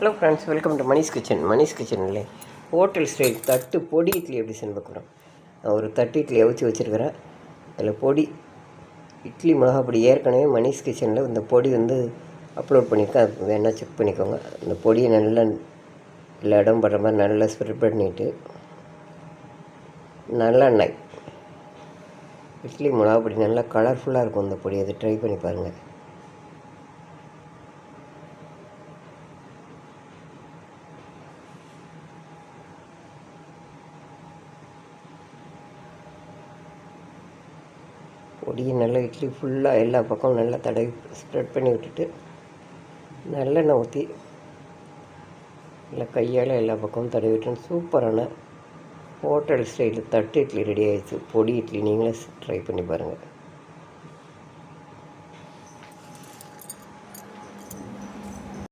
Hello friends, welcome to Manish kitchen. Manish கிச்சனில் hotel style தட்டு பொடி இட்லி எப்படி செஞ்சு பார்க்குறோம். நான் ஒரு தட்டு இட்லி அவிச்சு வச்சுருக்கிறேன். அதில் பொடி இட்லி மிளகா பொடி ஏற்கனவே மணிஷ் கிச்சனில் இந்த பொடி அப்லோட் பண்ணியிருக்கேன். அது வேணால் செக் பண்ணிக்கோங்க. இந்த பொடியை நல்லா எல்லா இடம் படுற மாதிரி நல்லா ஸ்ப்ரெட் பண்ணிவிட்டு நல்லெண்ணெய் இட்லி மிளகா பொடி நல்லா கலர்ஃபுல்லாக இருக்கும். இந்த பொடி அதை ட்ரை பண்ணி பாருங்கள். பொடியை நல்லா இட்லி ஃபுல்லாக எல்லா பக்கமும் நல்லா தடவி ஸ்ப்ரெட் பண்ணி விட்டுட்டு நல்லெண்ணெய் ஊற்றி நல்லா கையால் எல்லா பக்கமும் தடவி விட்டு சூப்பரான ஹோட்டல் ஸ்டைலில் தட்டு இட்லி ரெடி ஆகிடுச்சு. பொடி இட்லி நீங்களே ட்ரை பண்ணி பாருங்கள்.